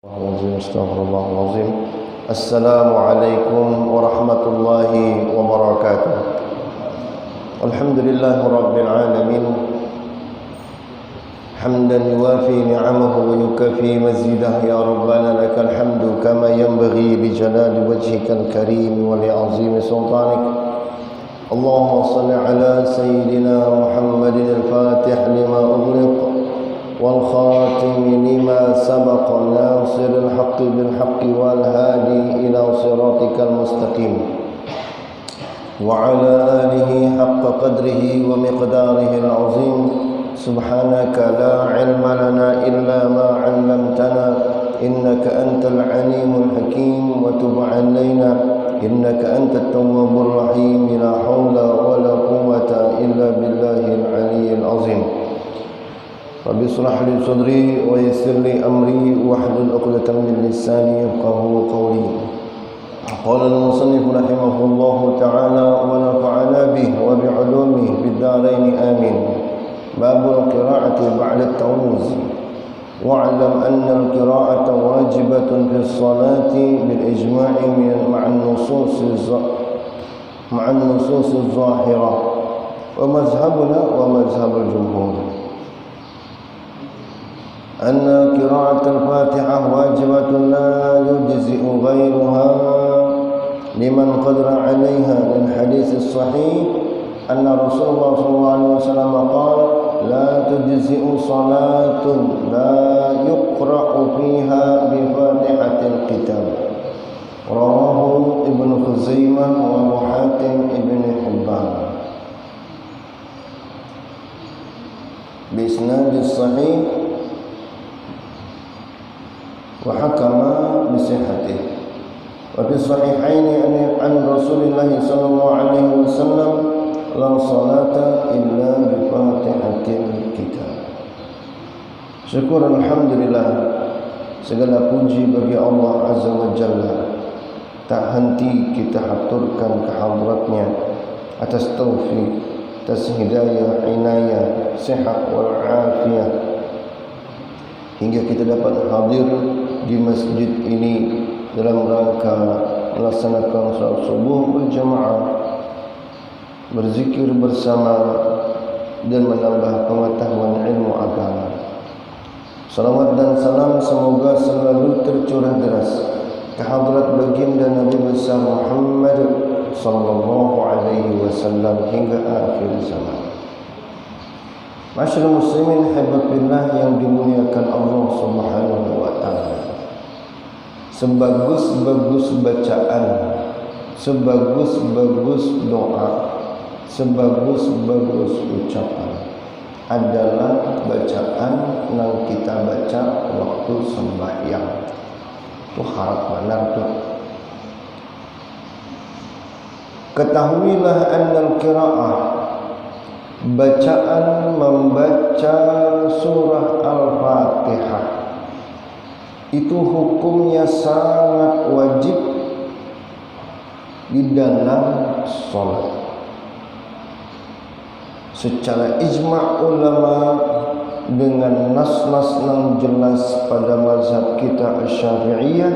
استغفر الله العظيم. السلام عليكم ورحمة الله وبركاته. الحمد لله رب العالمين حمدا يوافي نعمه ويكفي مزيده. يا ربنا لك الحمد كما ينبغي لجلال وجهك الكريم ولعظيم سلطانك. اللهم صل على سيدنا محمد الفاتح لما أغلق والخاتم لما سبق ناصر الحق بالحق والهادي إلى صراطك المستقيم وعلى آله حق قدره ومقداره العظيم. سبحانك لا علم لنا إلا ما علمتنا إنك أنت العليم الحكيم وتب علينا إنك أنت التواب الرحيم. لا حول ولا قوة إلا بالله العلي العظيم. رب اشرح لي صدري ويسر لي أمري واحلل عقدة من لساني يفقهوا قولي. قال المصنف رحمه الله تعالى ونفعنا به وبعلومه في الدارين آمين. باب القراءة بعد التعوذ. واعلم أن القراءة واجبة في الصلاة بالإجماع مع النصوص الظاهرة ومذهبنا ومذهب الجمهور أن قراءة الفاتحة واجبة لا يجزئ غيرها لمن قدر عليها. من حديث الصحيح أن رسول الله صلى الله عليه وسلم قال لا تجزئ صلاة لا يقرأ فيها بفاتحة الكتاب. رواه ابن خزيمة وأبو حاتم ابن حبان بإسناد الصحيح وحكم بصحته. وفي الصحيحين عن رسول الله صلى الله عليه وسلم لا صلاة إلا بفاتحة الكتاب. Syukur alhamdulillah, segala puji bagi Allah Azza wa Jalla. Tak henti kita haturkan kehadratnya atas taufik, atas hidayah, inayah, sihat wal afiyah, hingga kita dapat hadir di masjid ini dalam rangka melaksanakan salat subuh berjamaah, berzikir bersama dan menambah pengetahuan ilmu agama. Salawat dan salam semoga selalu tercurah deras ke hadrat baginda Nabi besar Muhammad sallallahu alaihi wasallam hingga akhir zaman. Masyaallah muslimin habibillah yang dimuliakan Allah Subhanahu wa taala. Sebagus-bagus bacaan, sebagus-bagus doa, sebagus-bagus ucapan adalah bacaan yang kita baca waktu sembahyang. Itu harap benar tu. Ketahuilah annal qiraah, bacaan membaca surah Al-Fatihah itu hukumnya sangat wajib di dalam solat. Secara ijma' ulama dengan nas-nas yang jelas pada mazhab kita Syafi'iyah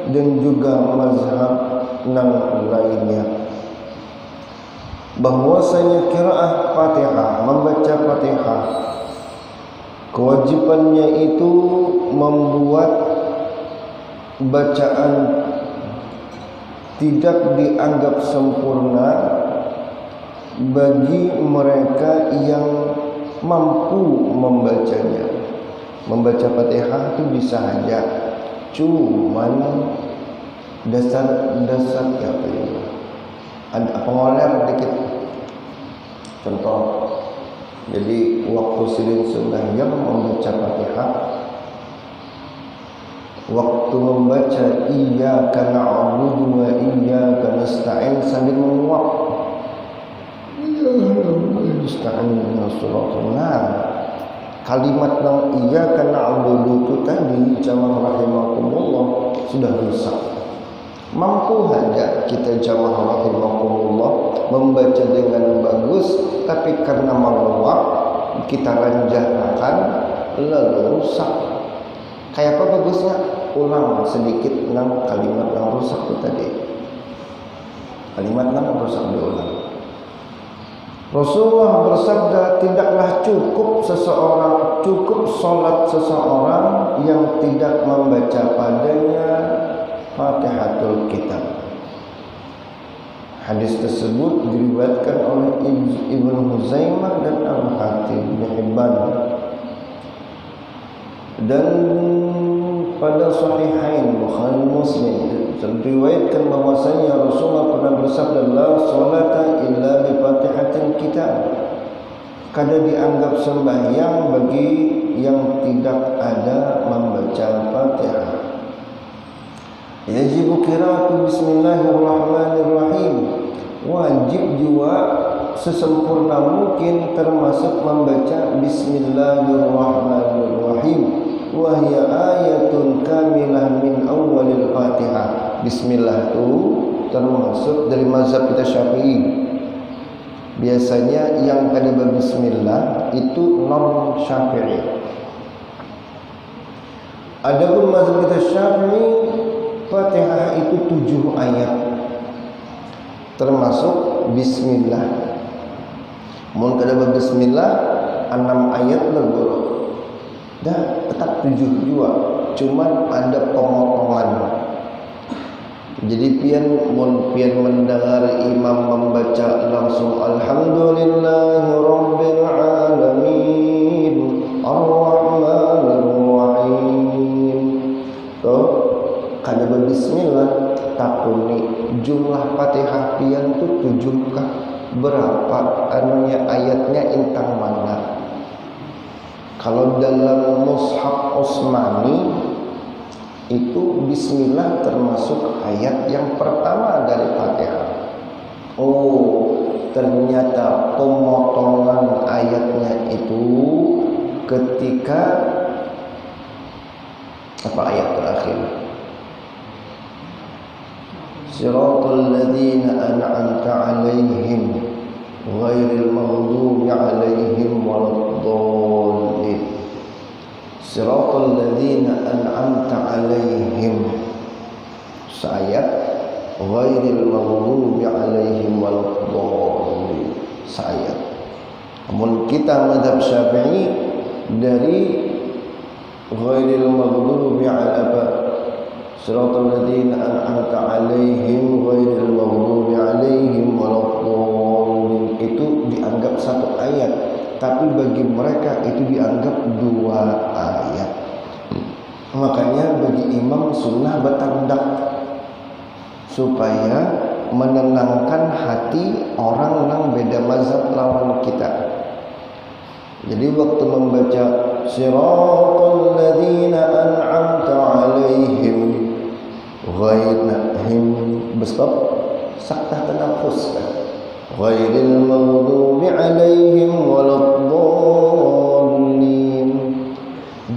dan juga mazhab yang lainnya, bahwasanya qiraah Fatihah, membaca Fatihah, kewajibannya itu membuat bacaan tidak dianggap sempurna bagi mereka yang mampu membacanya. Membaca Fatihah itu bisa saja, cuman dasar-dasar apa ini? Ada pengoler dikit. Contoh, jadi waktu silin sembahyang membaca Fatihah, waktu membaca iyyaka na'budu wa iyyaka nasta'in sambil menguap, kalimat yang iyyaka na'budu itu tadi jamaah rahimakumullah sudah rusak. Mampu saja kita jamaah rahimakumullah membaca dengan bagus, tapi karena menguap kita ranjahkan lalu rusak. Kayak apa bagusnya? ulang sedikit nang kalimat nang rusak itu tadi. Kalimat nang rusak diulang. Rasulullah bersabda, tidaklah cukup solat seseorang yang tidak membaca padanya Fatihatul Kitab. Hadis tersebut diriwayatkan oleh Ibnu Huzaimah dan Al-Hakim bin Hibban. Dan pada Sahihain Bukhari Muslim diriwayatkan bahwasanya Rasulullah pernah bersabda, la salata illa bi Fatihatil Kitab. Kada dianggap sembahyang bagi yang tidak ada membaca Fatihah. Yajibu qira'atu bismillahirrahmanirrahim. Wajib juga sesempurna mungkin termasuk membaca bismillahirrahmanirrahim. Wa hiya ayatun kamilah min awwalil Fatihah. Bismillah itu termasuk dari mazhab kita Syafi'i. Biasanya yang kada berbismillah itu non Syafi'i. Adapun mazhab kita Syafi'i, Fatihah itu 7 ayat termasuk bismillah. Mun kada berbismillah 6 ayat lebur. Dah tetap 7 juga, cuman ada pemotongan. Jadi pian mendengar imam membaca langsung alhamdulillahirabbil alamin arrahmanir rahim. Toh kada berbismillah takuni jumlah Fatihah pian tu 7 kah? Berapa anunya ayatnya intang mana? Kalau dalam Mushaf Utsmani itu bismillah termasuk ayat yang pertama dari Fatihah. Oh, ternyata pemotongan ayatnya itu ketika apa ayat terakhir? Siratal ladzina an'amta 'alaihim ghairil maghdubi 'alaihim waladdallin. Siratal ladzina an'amta 'alaihim. Sayat ghairil maghdubi 'alaihim waladdallin. Sayat. Namun kita mazhab Syafi'i dari ghairil maghdubi 'alaihim Siratal ladzina an'amta 'alaihim ghairil maghdubi 'alaihim waladdallin. Itu dianggap 1 ayat, tapi bagi mereka itu dianggap 2 ayat. Makanya bagi imam sunnah bertandak supaya menenangkan hati orang yang beda mazhab lawan kita. Jadi waktu membaca siratal ladzina an'amta 'alaihim ghairihim bestop sakta tanafus ghairil maghdubi 'alaihim waladdallin.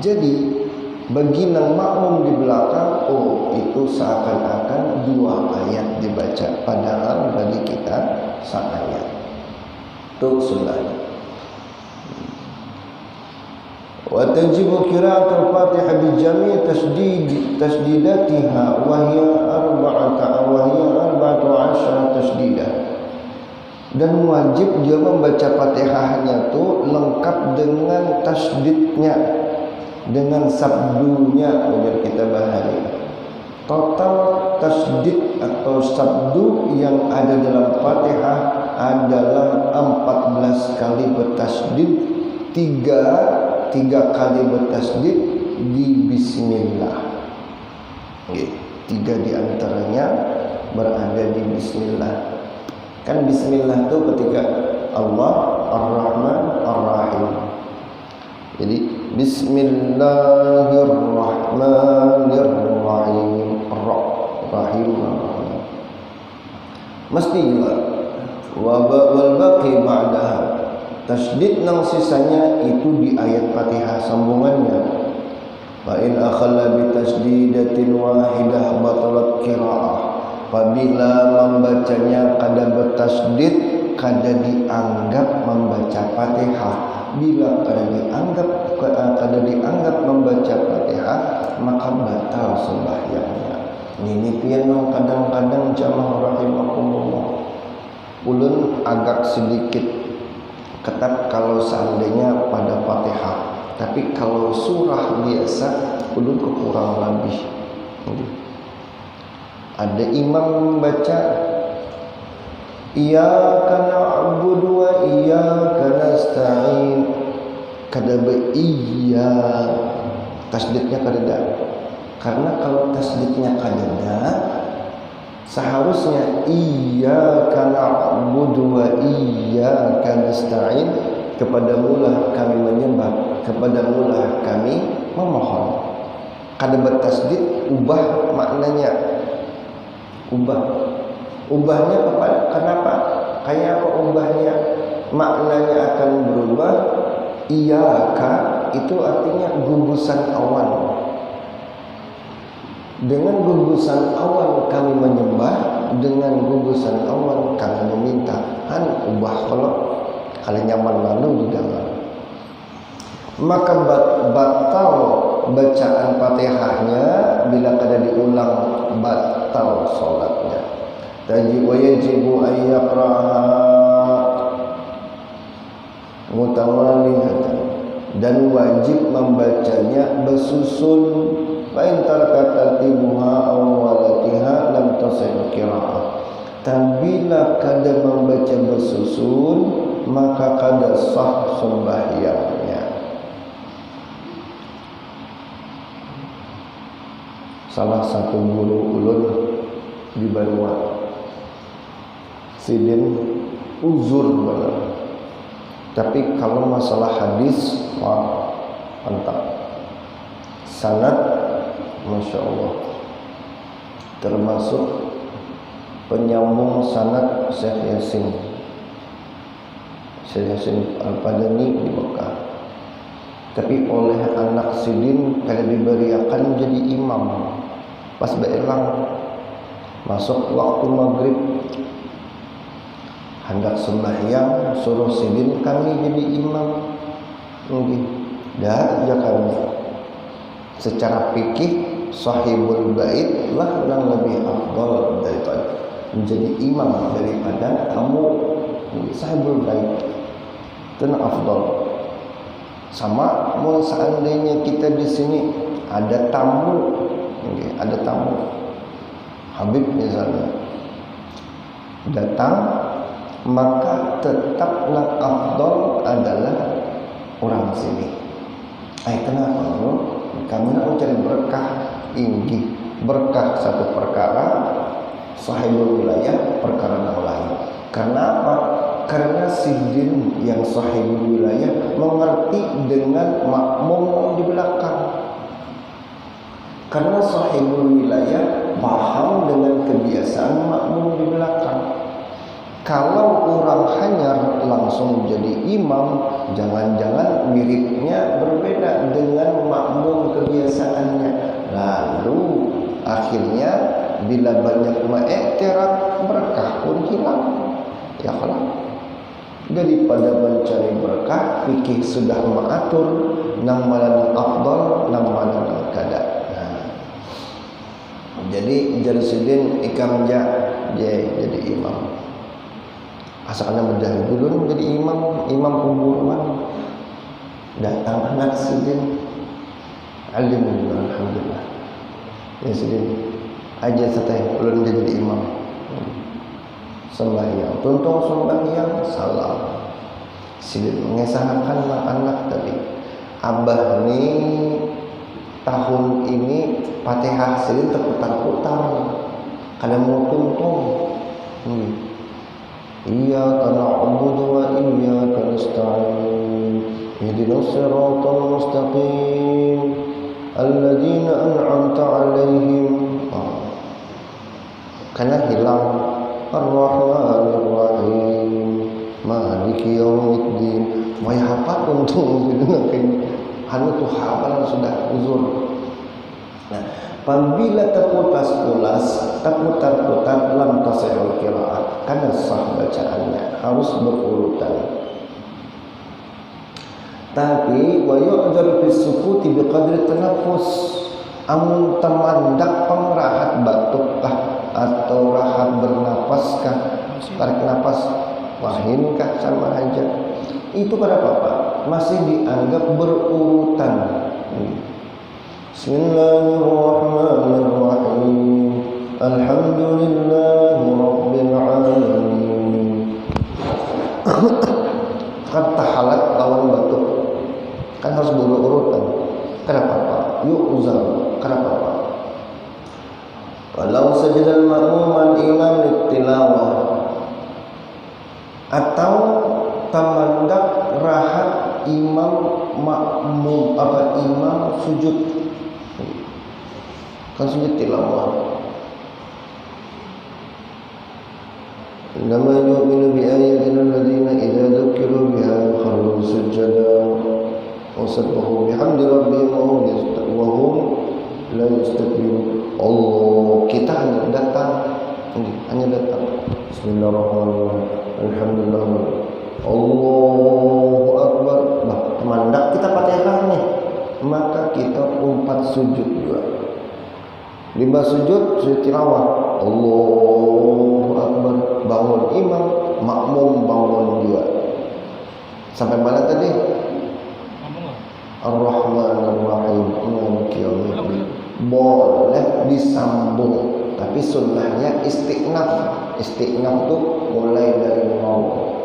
Jadi bagi nang makmum di belakang, oh itu seakan-akan 2 ayat dibaca, padahal bagi kita 1 ayat. Itu sunnahnya. Wa tajibu qira'atul Fatihah bi jami' tasdidatiha wa hiya 14 tasdidah. Dan wajib dia membaca Fatihahnya itu lengkap dengan tasdidnya, dengan sabdunya. Ujar kita bahari total tasdid atau sabdu yang ada dalam Fatihah adalah 14 kali bertasdid, 3 kali bertasdid di bismillah. 3 diantaranya berada di bismillah. Kan bismillah itu ketika Allah Ar-Rahman Ar-Rahim. Jadi bismillahirrahmanirrahim. Rahim. Mesti juga wal baqi ba'daha. Tasdid nang sisanya itu di ayat Fatihah sambungannya. Fa in akhalla bi tasdidatin wahidah batalat qiraah. Apabila membacanya kada bertasdid, kada dianggap membaca Fatihah. bila kada dianggap membaca Fatihah maka batal sembahyangnya. Ini pian kadang-kadang jamaah rahimakumullah. Ulun agak sedikit ketat kalau seandainya pada Fatihah, tapi kalau surah biasa ulun kekurang lebih. Ada imam membaca iyyaka na'budu wa iyyaka nasta'in, kada be iya tasdidnya kada. Karena kalau tasdidnya kada, seharusnya iyyaka na'budu wa iyyaka nasta'in, kepadamulah kami menyembah, kepadamulah kami memohon. Kada bertasdid ubah maknanya. Ubahnya kenapa? Kayak apa ubahnya? Maknanya akan berubah. Iyyaka itu artinya gugusan awan. Dengan gugusan awan kami menyembah, dengan gugusan awan kami meminta. Ubah kalau nyaman lalu di dalam. Maka batal bacaan Fatihahnya bila kada diulang, batal salatnya. Wajibu an yaqra'aha mutawaliyatan, dan wajib membacanya bersusun. Fa in taraka tartibuha aw walatiha lam tasih qira'ah. Dan bila kada membaca bersusun maka kada sah sembahyangnya. Salah satu guru ulun di Banua sidin uzur banget. Tapi kalau masalah hadis, wah mantap. Sanad, masya Allah. Termasuk penyambung sanad Syekh Yasin Al-Padani di Mekah. Tapi oleh anak sidin kada diberiakan jadi imam. Pas beelang masuk waktu maghrib, hendak sembahyang, suruh sidin kami jadi imam. Dah ya kami. Secara fikih sahibul bait lah yang lebih afdal daripada menjadi imam daripada kamu sahibul bait. Itu afdal. Sama mau seandainya kita di sini ada tamu, ada tamu Habib misalnya datang, maka tetaplah afdal adalah orang sini. Kenapa? Kami nak mencari berkah ini, berkah satu perkara, sahibul wilayah perkara yang lain. Karena apa? Karena sidin yang sahibul wilayah mengerti dengan makmum di belakang. Karena sahibul wilayah paham dengan kebiasaan makmum di belakang. Kalau orang hanyar langsung jadi imam, jangan-jangan miripnya berbeda dengan makmum kebiasaannya. Lalu akhirnya bila banyak mengiktiraf, berkah pun hilang. Ya kalau daripada mencari berkah, fikih sudah mengatur nang mana afdal, nang mana kada. Jadi Jalsuddin ikam jadi imam. Asalnya berdahulu dulu menjadi imam kuburan. Datang anak sidin, alim alhamdulillah. Ya sidin aja setelah ulun jadi imam. Sembahyang, tuntung sembahyang, salam. Sidin mengesahkan anak tadi. Abah ni tahun ini Fatihah sidin terputar-putar. Kadang mau tuntung. Iyyaka na'budu wa iyyaka nasta'in. Ihdinas siratal mustaqim. Alladzina an'amta 'alaihim. Karena hilang Ar-Rahmanir Rahim. Maliki yaumiddin. Mau hafal untung ini. Hanu tuh hafalan sudah uzur. Nah, apabila terputar-putar lam tasihul qiraah, karena sah bacaannya harus berurutan. Tapi wa yu'dzar bis sukuti biqadri tanaffus. Amun temandak pengrahat batuk kah atau rahat bernapas kah, tarik napas wahin kah, sama aja. Itu pada apa? Masih dianggap berurutan. Bismillahirrahmanirrahim. Alhamdulillahi rabbil alamin. Kan tahalat lawan batuk kan harus berurutan. Kenapa Pak? Yu'zar. Kenapa Pak? Walau sajadal ma'muman imam littilawah, atau tamandak rahat imam makmum imam sujud, kan sujud tilawah. Innama yu'minu bi ayatina alladziina idza dzukiru biha kharru sujadan wa sabbahu bihamdi rabbihim wa hum la yastakbirun. Allah, kita hanya datang. Bismillahirrahmanirrahim. Alhamdulillah. Allahu akbar. Bah, temandak kita Fatihah nih, maka kita umpat sujud juga. 5 sujud tilawah. Allahu akbar. Bangun imam, makmum bangun juga. Sampai mana tadi? Ar-Rahmanir-Rahim. Maliki yaumiddin. Boleh disambung, tapi sunnahnya istiqnaf. Istiqnaf itu mulai dari nol.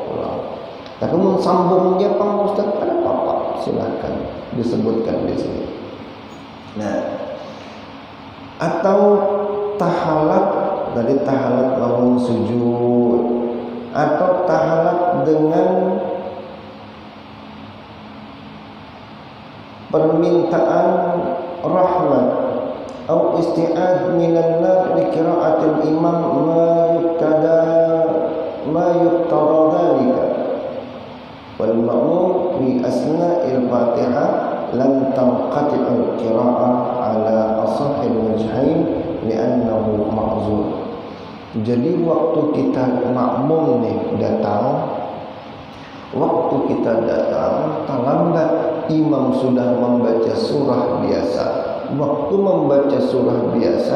Tapi mau sambungnya Pak Ustaz, ada apa-apa? Silakan disebutkan di sini. Nah, atau tahalat dari tahalat bangun sujud, atau tahalat dengan permintaan rahmat atau isti'ad minan nar li qiraatil imam ma yuqtada dzalika wal ma'mum fi asna'il fatihah lam tanqati'ul qira'ah ala asahhil wajhain li'annahu ma'zur. Jadi waktu kita makmum nih datang, terlambat, imam sudah membaca surah biasa. Waktu membaca surah biasa,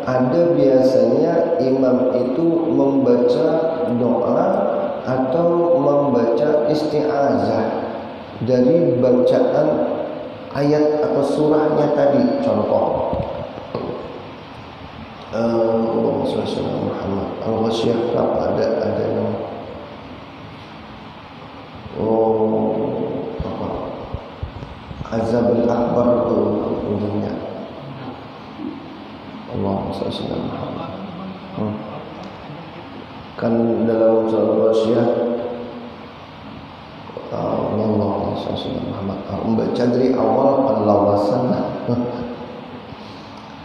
ada biasanya imam itu membaca doa atau membaca isti'azah dari bacaan ayat atau surahnya tadi. Contoh, Allahumma shalli ala Muhammad. Al-Ghasyiyah ada yang Azabul Akbar itu ujungnya. Allahumma shalli ala Muhammad. Kan dalam surah Al-Ghasyiyah Allahumma shalli ala Muhammad. Membaca dari awal penlawasan.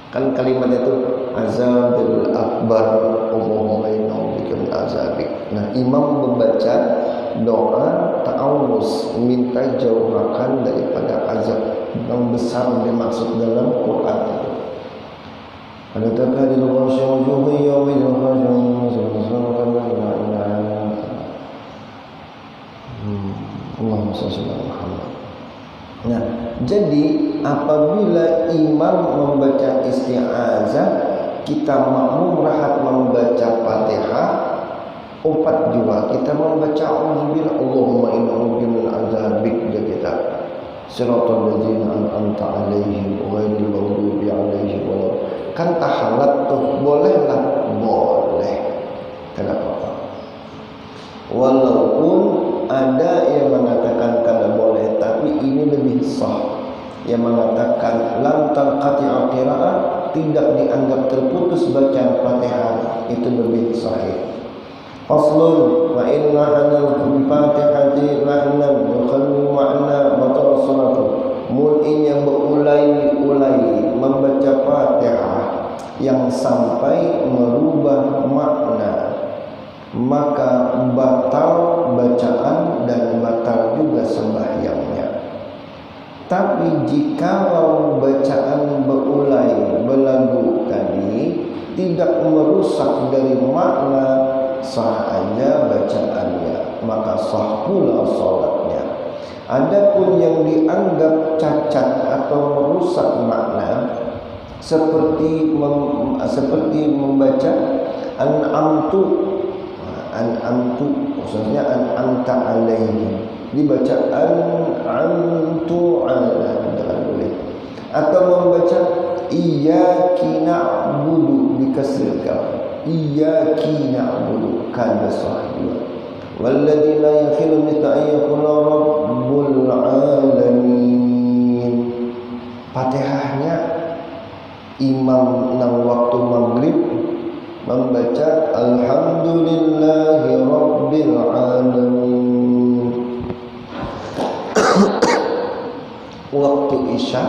Kan kalimat itu Azabul Akbar, Allahumma inna'udzubika min azabik. Nah, imam membaca doa ta'awuz, minta jauhkan daripada azab yang besar yang dimaksud dalam Quran itu. Ada takadil ghasyiyah yawmidin Allahumma shalli ala Muhammad. Nah, jadi apabila imam membaca isti'azah, kita makmum rahat membaca Fatihah, 4 juga kita membaca auzubillah Allahumma inna'udzubika min adzabik kita. Siratal ladzina an'amta 'alaihim ghairil maghdubi 'alaihim waladdallin. Kan tahalat tuh bolehlah, boleh. Kenapa? Walaupun ada yang mengatakan kada boleh, tapi ini lebih sah. Yang mengatakan lam tanqati'u qira'ah, tidak dianggap terputus bacaan Fatihah, itu lebih sahih. Faslun wa inna anal fatihati ma'nan yukhallu ma'na batal salatu. Mulin yang berulang-ulang membaca Fatihah yang sampai merubah makna, maka batal bacaan dan batal juga sembahyangnya. Tapi jikalau bacaan berulang belagu tadi tidak merusak dari makna, sah aja bacaannya, maka sah pula salatnya. Adapun yang dianggap cacat atau merusak makna seperti membaca an'amtu, maksudnya an'amta alaihi, dibaca an'amtu alaihi, atau membaca iyyaki na'budu dikasrkan, iyyaki na'budu kana sahih. والذي لا يخل مثل أن يكون رب العالمين. Fatihahnya imam nang waktu maghrib membaca alhamdulillahi rabbil alamin. Waktu isya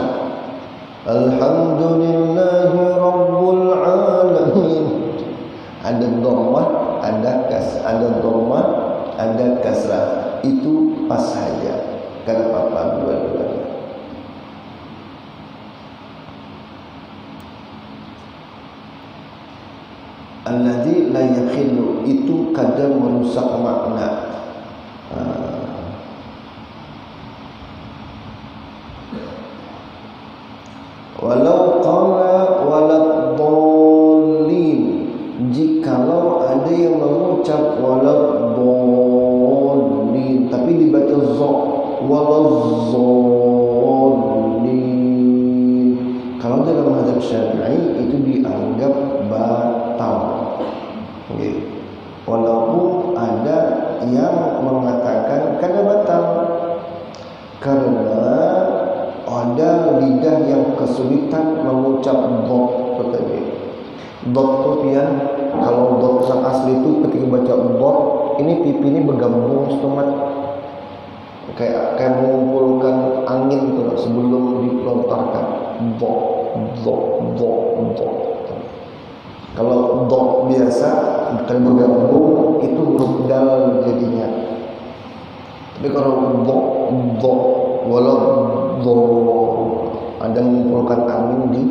alhamdulillahi rabbil alamin. Ada dhammah, ada dhammah, ada kasrah, itu pas saja, karena apa dua-duanya. Alladzi la yakhillu, itu kadang merusak makna. Walau qala waladhdallin, jikalau ada yang mengucap waladhdallin tapi dibaca za, waladhdallin, kalau dalam mazhab Syafi'i itu dianggap batal. Okay. Walaupun ada yang mengatakan kada batal karena ada lidah yang kesulitan mengucap dot tadi. Dot itu pian, kalau dot yang asli itu ketika baca dot, ini pipi ini bergabung stomat, kayak mengumpulkan angin tuh sebelum dilontarkan. Dot, dot, dot, dot. Kalau dot biasa bukan bergabung, itu huruf dal jadinya. Tapi kalau dot, dot, walau dot, ada mengumpulkan angin di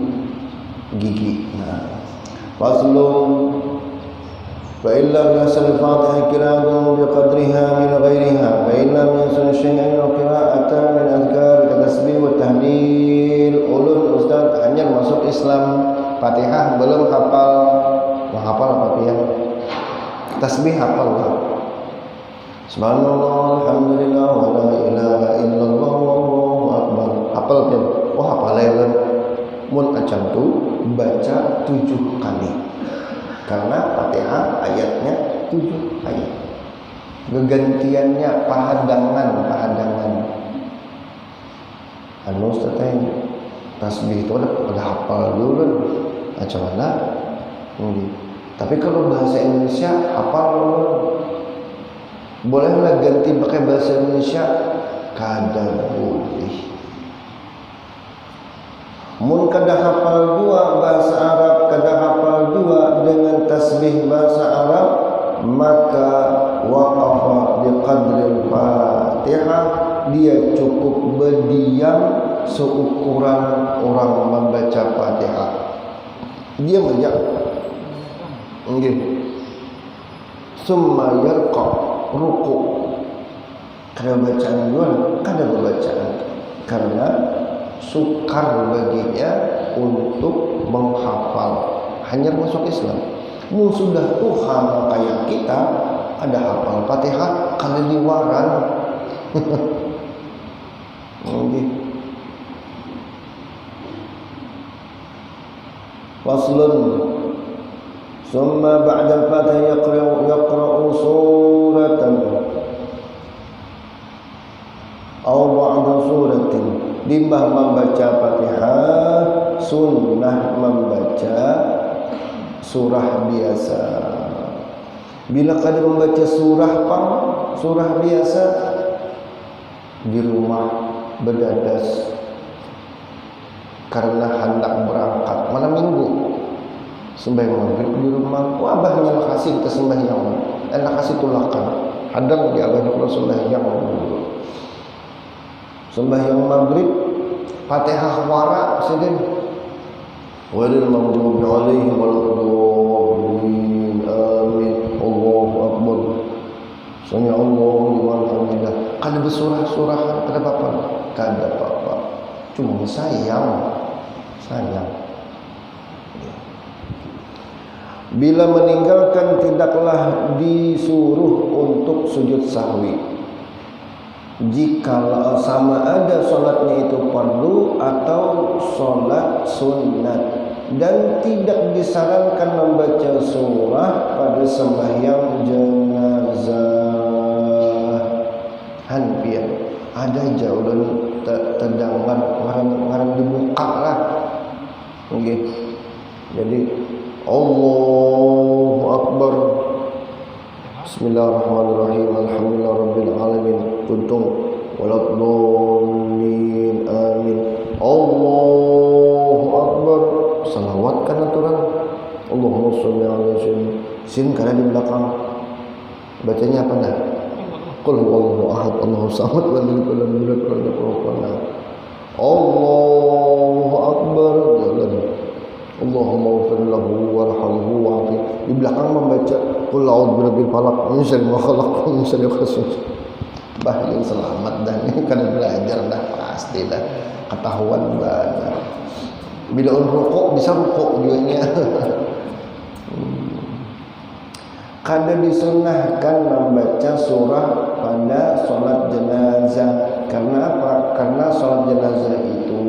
gigi. Nah, faslun fa illam yasal fatihah qira'atan biqadriha min ghairiha fa illam yasal syai'an qira'atan min azkar tasbih wa tahlil. Ulun ustaz hanya masuk Islam, Fatihah belum hafal. Menghafal apa ya? Tasbih hafal lah. Subhanallah, alhamdulillah, wa la ilaha illallah, wallahu akbar. Hafal kan? Oh hafal ya. Mun acan tu baca 7 kali. Karena Fatihah ayatnya 7 ayat. Gegantiannya pahadangan. Anu seteng tasbih itu udah hafal dulu kan. Macam mana? Tapi kalau bahasa Indonesia hafal dulu. Bolehlah ganti pakai bahasa Indonesia? Kada boleh. Mun kada hafal dua bahasa Arab, kada hafal dua dengan tasbih bahasa Arab, maka waqafa biqadril Fatihah, dia cukup berdiam seukuran orang membaca Fatihah. Dia saja. Nggih. Summa yarqa, ruku. Kada bacaan dua, kada bacaan. Karena sukar baginya untuk menghafal, hanya masuk Islam. Mun sudah Tuhan kayak kita ada hafal Fatihah kada diwaran. Nggih. Faslun summa ba'da al-Fatihah yaqra'u suratan aw ba'da suratin. Limbah membaca Fatihah, sunnah membaca surah biasa. Bila kada membaca surah biasa, di rumah berdadas karena hendak berangkat malam minggu sembahyang maghrib di rumah. Abahnya nak kasih kita sembahyang, nak kasih tulakan. Hadang di abah kalau sembahyang maghrib Fatihah wara sedih. Walil maghdubi alaihim waladdallin. Amin. Allahu akbar. Sami Allahu liman hamidah. Kada bersurah-surah, kada sayang. Bila meninggalkan tidaklah disuruh untuk sujud sahwi. Jika sama ada solatnya itu fardu atau solat sunat, dan tidak disarankan membaca surah pada sembahyang jenazah. Hanpian ada jauh dan terdengar orang dibuka lah. Okay. Jadi Allahu Akbar, Bismillahirrahmanirrahim, Alhamdulillahirabbil alamin, kuntung waladhdallin, amin. Allahu Akbar, salawat kan aturan. Allahumma sholli ala sin kana di belakang. Bacanya apa dah? Qul huwallahu ahad, Allahu samad, lam yalid walam yulad walam yakul lahu kufuwan ahad. Allahu Akbar, jalan. Allahumma ighfir lahu warhamhu wa'afi. Di belakang membaca qul a'udzu birabbil falaq min syarri ma khalaq min syarri ghasiqin. Bah yang selamat dah ni kan belajar dah pasti dah ketahuan banget. Bila rukuk bisa rukuk juga nya. Kada disunahkan membaca surah pada solat jenazah. Karena apa? Karena solat jenazah itu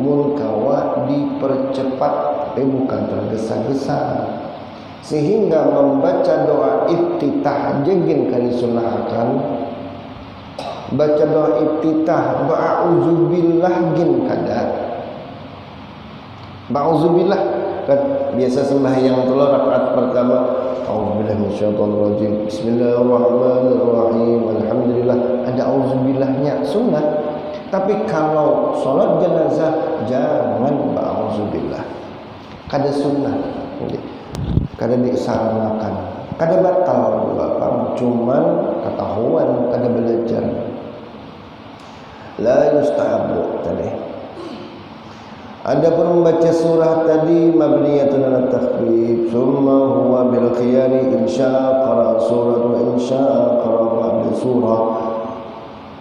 munkawa dipercepat, bukan tergesa-gesa. Sehingga membaca doa iftitah jegin kali sunahkan. Baca doa iftitah, ba'udzubillah gin kada. Ba'udzubillah kan biasa sembahyang telur rakaat pertama, a'udzubillahi minasyaitonir rajim, bismillahirrahmanirrahim, alhamdulillah, ada auzubillahnya sunnah. Tapi kalau sholat jenazah jangan ba'udzubillah, kada sunnah, kada disarankan, kada batal Bapak, cuman ketahuan kada belajar. La yustahabu tadi. Adapun membaca surah tadi mabniyatun ala takhfif, summa huwa bil khiyari insya qara surah wa insya qara ba'da surah.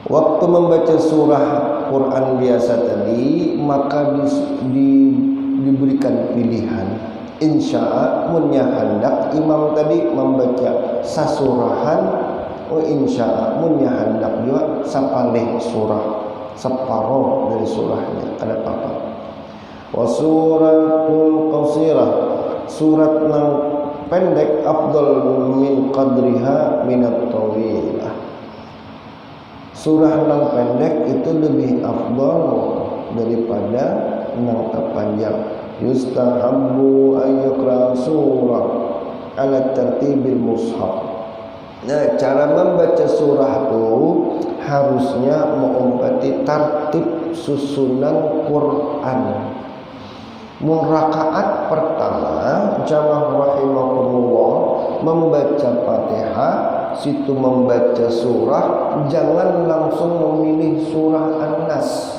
Waktu membaca surah Quran biasa tadi maka diberikan pilihan. Insya'a munya hendak imam tadi membaca sasurahan, wa insya'a munya hendak juga sapalih surah, separuh dari surahnya, ada apa-apa. Wa suratul qasirah, surat yang pendek afdal min qadriha minat tawilah. Surah yang pendek itu lebih afdal daripada yang terpanjang. Yustahabbu ayyukra surah ala tertibil mushaf. Nah, cara membaca surah itu harusnya mengumpati tartib susunan Quran. Rakaat pertama jamaah rahimakumullah membaca Fatihah, situ membaca surah, jangan langsung memilih surah An-Nas.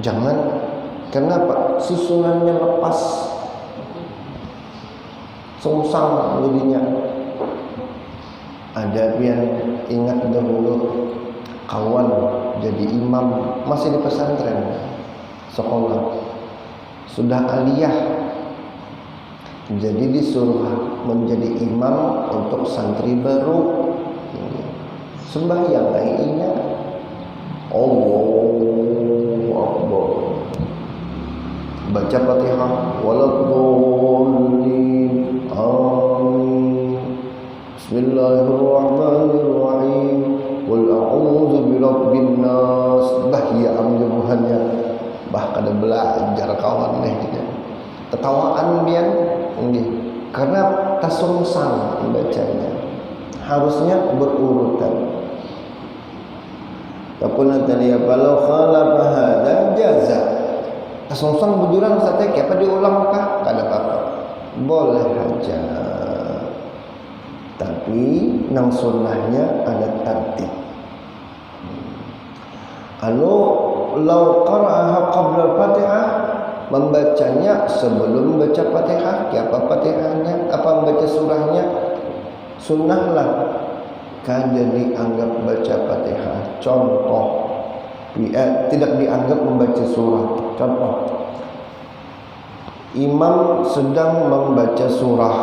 Jangan. Kenapa? Susunannya lepas, sungsang jadinya. Ada yang ingat dahulu kawan jadi imam masih di pesantren sekolah, sudah aliyah, jadi disuruh menjadi imam untuk santri baru. Sembahyang ingat Allahu Akbar, baca Fatihah, waladhdallin, amin, bismillahirrahmanirrahim, qul a'udzu birabbin nas, bahya amjuhannya. Bah kada belajar kawan nih gitu. Tetawaan bian karena tasungsang bacanya. Harusnya berurutan. Apun tadi kalau khalafa hada jaza. Tasungsang bujuran sate apa diulang kah? Kada apa-apa. Boleh aja. Tapi nang sunnahnya ada tertib. Lau qara'aha qabla al-Fatihah, membacanya sebelum baca Fatihah. Apa Fatihahnya? Apa membaca surahnya? Sunnahlah kada dianggap baca Fatihah. Contoh, tidak dianggap membaca surah. Contoh, imam sedang membaca surah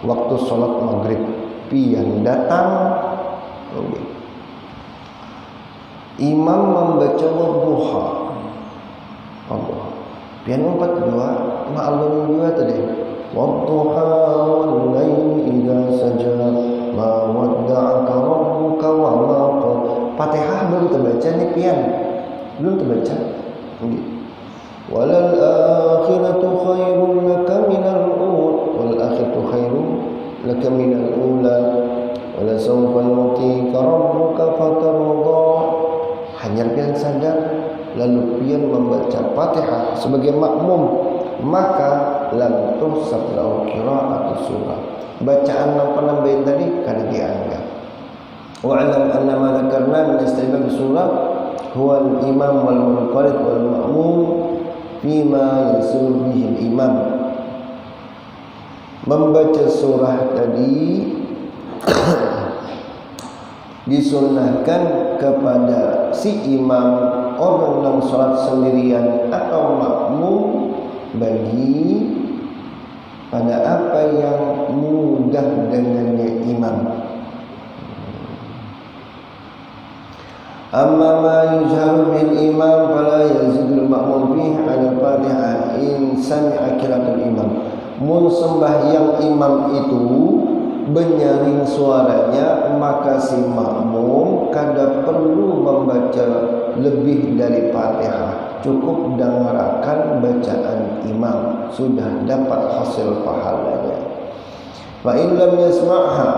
waktu sholat maghrib, pian datang, imam membaca wadduha, pian 42, maklum juga tadi, wadduha wal laili idza saja ma wadda'aka rabbuka wa ma qala. Fatihah belum terbaca nih pian, belum terbaca. Walal akhiratu khairun laka minal ula, wal akhiratu khairun laka minal ula, wala sawfa yu'tika rabbuka fatarda. Hanya pian sadar lalu pian membaca Fatihah sebagai makmum, maka lam tuhsab lahu qira'atu surah. Bacaan yang pernah bayin tadi kada dianggap. Wa'lam anna ma dzakarna min istihbab surah huwa al-imam wal munfarid wal ma'mum fima yasul bihi al-imam. Membaca surah tadi disunnahkan kepada si imam, orang yang salat sendirian atau makmum, bagi pada apa yang mudah dengannya imam. Amma ma yujharu bil imam fala yazidul ma'mum fihi 'ala al-Fatihah in sami'a qira'atul imam. Mun sembahyang imam itu benyaring suaranya, maka si makmum kada perlu membaca lebih dari Fatihah, cukup dengarkan bacaan imam, sudah dapat hasil pahalanya. Fa in lam yasma'ha,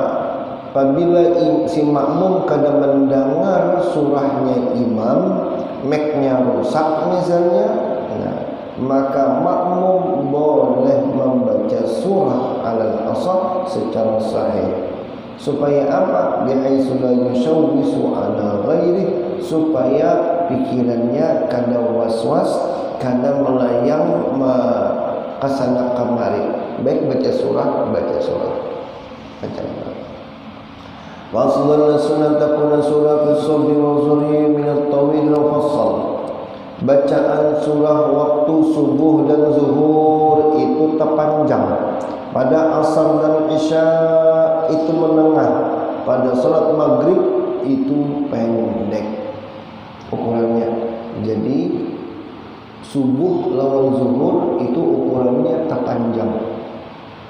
apabila si makmum kada mendengar surahnya imam, mic-nya rusak misalnya, maka makmum boleh membaca surah al-asr secara sahih. Supaya apa? Bihaitsu la yushawwisu ala ghairi, supaya pikirannya kada was-was, kada melayang kesana kemari. Baik baca surah, baca surah. Baca. Wa aslan sunnah takuna surah bis-subhi wa zuhri min at-tawil al-mufassal. Bacaan surah waktu subuh dan zuhur itu terpanjang, pada asar dan isya itu menengah, pada salat maghrib itu pendek ukurannya. Jadi subuh lawan zuhur itu ukurannya terpanjang,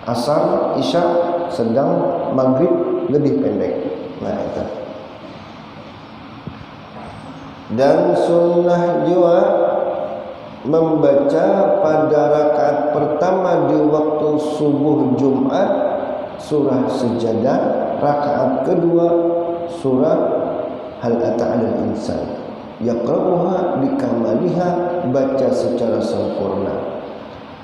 asar isya sedang, maghrib lebih pendek. Nah, itu. Dan sunnah juga membaca pada rakaat pertama di waktu subuh Jumat surah Sejadah, rakaat kedua surah Hal Ata 'alal Insan. Yaqra'uha bikamaliha, baca secara sempurna.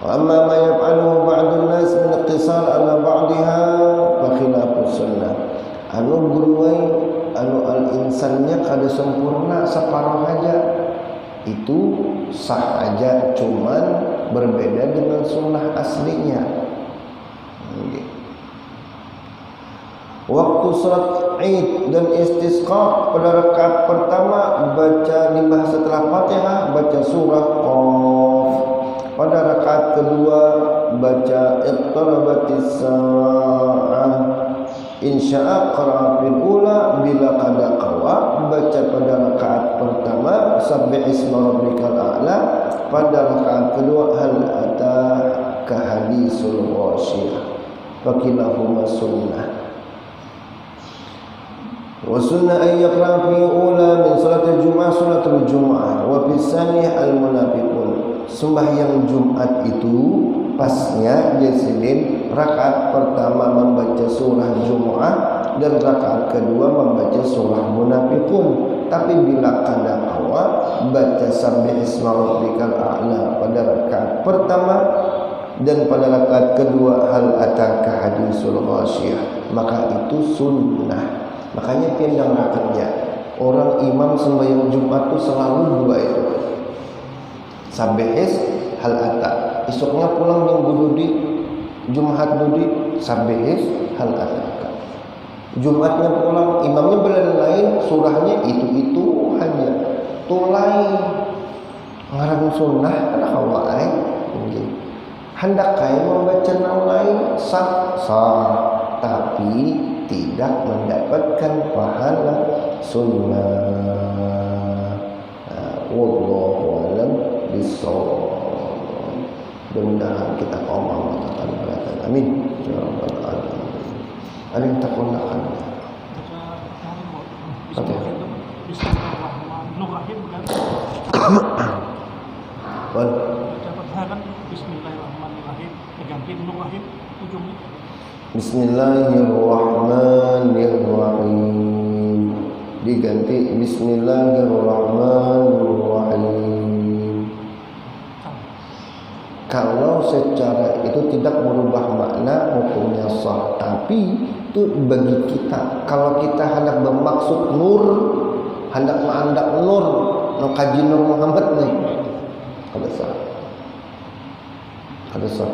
Wa amma ma yaf'aluhu ba'dun nas min iqtisar ala ba'dihha fa khilafu sunnah. Anu buruai anu al-insannya kada sempurna separuh aja, itu sah aja, cuman berbeda dengan sunnah aslinya. Waktu salat Id dan istisqa pada rakaat pertama baca limbah setelah Fatihah, baca surah Qaf. Pada rakaat kedua baca iqtarabatis sa'ah, insya'a qara'a fil ula, bila kada qawa baca pada rakaat pertama sabbih isma rabbikal a'la, pada rakaat kedua hal ataka hadisul ghasyiyah. Fakilahuma sunnah. Wa sunnah an yaqra fi ula min salatil jumu'ah salatul jumu'ah wa fi tsaniyah al munafiqun. Sembahyang Jumat itu pasnya Senin rakaat pertama membaca surah Jumu'ah dan rakaat kedua membaca surah Munafiqun. Tapi bila kada qawa baca sabbih isma rabbikal a'la pada rakaat pertama dan pada rakaat kedua hal ataka hadisul ghasyiyah, maka itu sunnah. Makanya pian rakyatnya orang imam sembahyang Jumat itu selalu dua itu, sabbihis hal ata. Esoknya pulang minggu dudi, Jumat dudi, sabbihis hal ata. Jumatnya pulang, imamnya belain lain, surahnya itu hanya. tulai ngaran sunnah kana kawae hendak kaya membaca nama lain sah tapi tidak mendapatkan pahala sunnah. Wallahu a'lam bishawab. Mudah-mudahan kita kaum amal amin ya rabbal alamin. Ada yang takunakan Bismillahirrahmanirrahim kan? Wan. Kan Bismillahirrahmanirrahim diganti Nurrahim ujungnya. Bismillahirrahmanirrahim diganti Bismillahirrahmanirrahim. Kalau secara itu tidak merubah makna, hukumnya sah. Tapi itu bagi kita, kalau kita hendak bermaksud nur, hendak mengandak nur, no kaji Nur Muhammad nih, ada sah. Ada sah.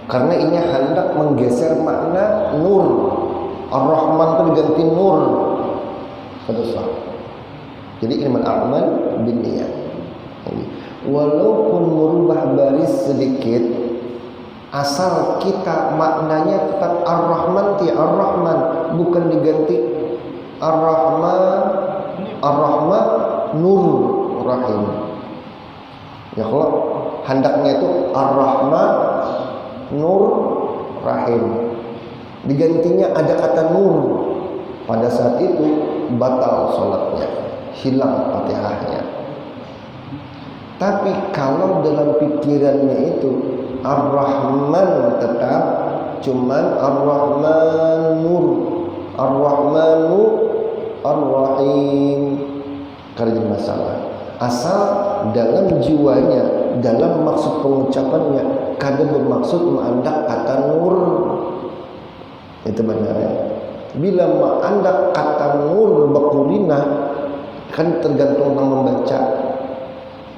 Karena ini hendak menggeser makna nur. Ar-Rahman itu diganti nur. Ada sah. Jadi ilmu amal binniyat. Walaupun merubah baris sedikit, asal kita maknanya tetap Ar-Rahman, Ar-Rahman, bukan diganti Ar-Rahman Nur Rahim. Ya kalau hendaknya itu Ar-Rahman Nur Rahim, digantinya ada kata nur, pada saat itu batal sholatnya, hilang Fatihahnya. Tapi kalau dalam pikirannya itu Ar-Rahman tetap, cuman Ar-Rahmanur, Ar-Rahmanu, Ar-Rahim, karena masalah. Asal dalam jiwanya, dalam maksud pengucapannya, kadang bermaksud mengandak kata nur. Itu benarnya. Bila mengandak kata nur bakulina, kan tergantung orang membaca.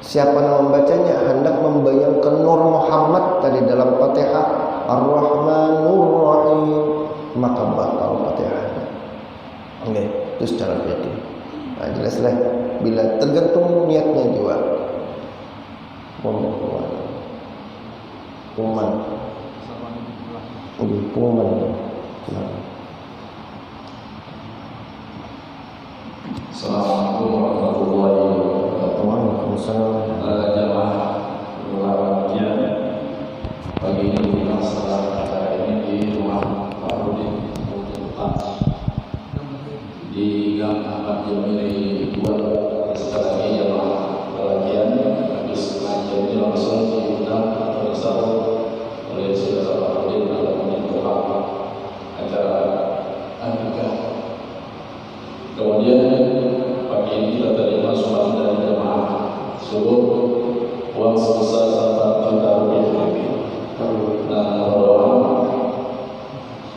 Siapa yang membacanya hendak membayangkan Nur Muhammad tadi dalam Fatihah Ar-Rahmanur Rahim, maka batal Fatihahnya. Oke, itu secara fikih. Nah, jelaslah bila tergantung niatnya juga. Pengumuman. Assalamualaikum warahmatullahi wabarakatuh. Waalaikumsalam. Jamaah ulama pagi ini kita melaksanakan acara ini di rumah Pak Rudi di Gang Ahmad Jamili 2. Sekali lagi jamaah pengajian habis pengajian ini langsung diundang atau disambut oleh saudara Pak Rudi dalam menyambut acara akikah. Kemudian pagi ini kita terima sumbangan dari jemaah subuh uang sebesar 1 juta rupiah. Nah, berdoa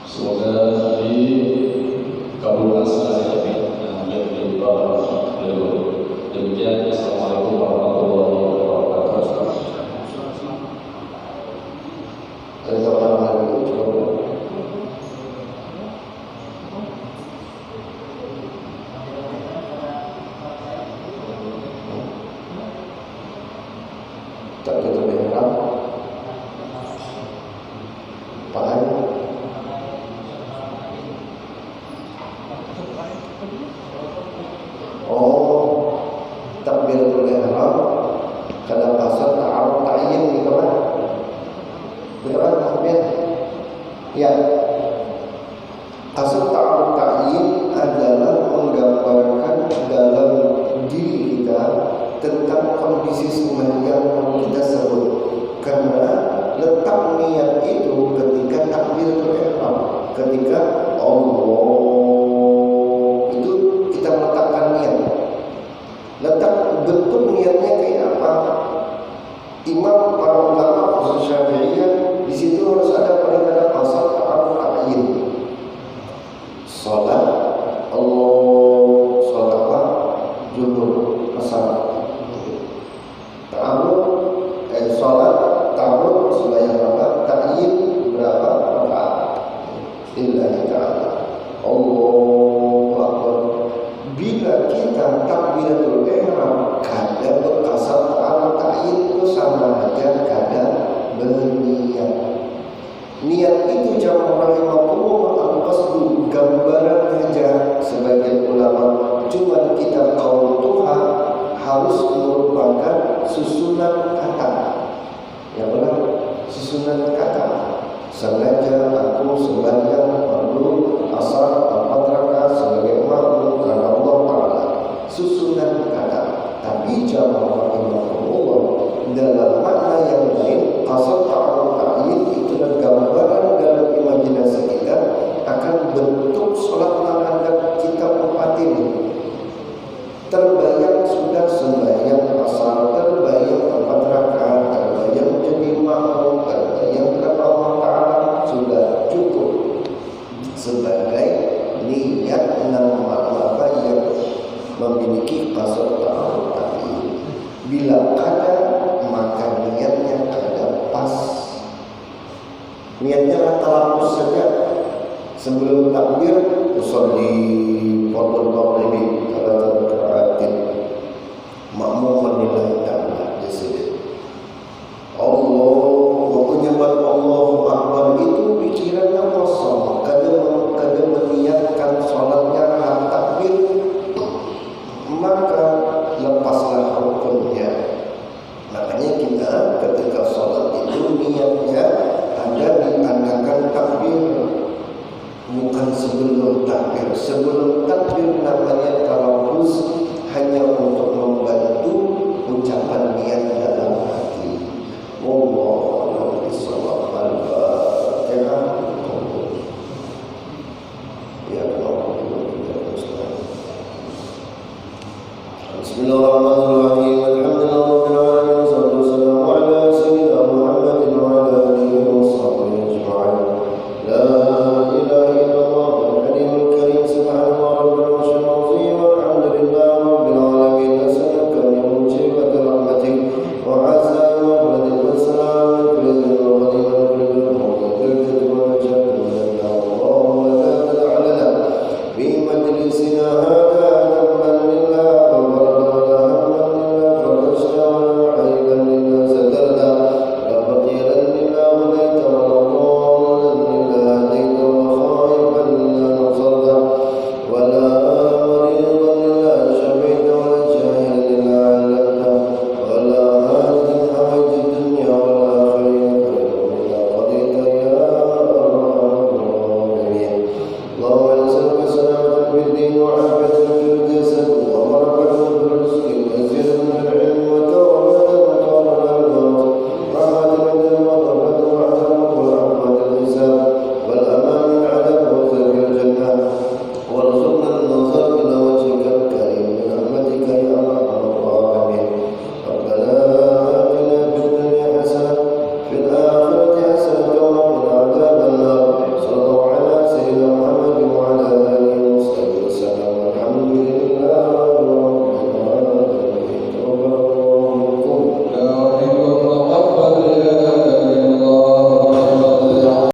semoga dikabulkan segala dan menjadi barakah. Demikian, assalamualaikum warahmatullahi wabarakatuh. Takbiratul ihram kada pasal ta'aruf ta'yin gitu kan? Betul kan maksudnya? Ya. Asal ta'aruf ta'yin adalah menggambarkan dalam diri kita tentang kondisi sembahyang yang kita sebut. Karena letak niat itu ketika takbiratul ihram, ketika Allah itu kita meletakkan niat. Letak bentuk niatnya kayak apa? Imam para ulama khusus Syafi'iyah di situ harus ada pada asal ta'aruf ta'yin. Salat Allah, salat apa? Zuhur, asar. Ta'aruf salat ta'aruf sembahyang berapa? Ta'yin berapa? Rakaat. Lillahi ta'ala. Allahu akbar. Bila kita takbiratul ihram Niat itu jamaah rahimakumullah al-qasdu, gambaran saja sebagian ulama. Cuma kita kaum Tuhan harus merupakan susunan kata. Ya benar, susunan kata. Sengaja aku sembahyang fardu asar 4 rakaat sebagai makmum karena Allah Ta'ala. Susunan kata. Tapi jamaah rahimakumullah dalam makna yang lain, qasad ta'aruf ta'yin itu gambaran dalam imajinasi kita akan bentuk sholat menghadap kita empat ini. Terbayang sudah sembahyang asar, terbayang 4 rakaat, terbayang jadi makmum, terbayang kepada Allah Ta'ala, sudah cukup sebagai niat nama yang memiliki qasad ta'aruf ta'yin. Bila ada, maka niatnya ada pas. Niatnya talapus saja sebelum takbir, usolli fardhu maghribi ala rakaatin makmuman lillahi ta'ala jasad. Allah waktunya buat Allahu Akbar itu pikirannya kosong, kadang meniatkan sholatnya takbir, maka lepaslah rukunnya. Makanya kita ketika sholat itu niatnya ada diadakan takbir, bukan sebelum takbir. Sebelum takbir namanya talafuz, hanya untuk membantu ucapan niat dalam hati. Wallahu a'lam. Al-Fatihah. Ya Allah. Bismillah.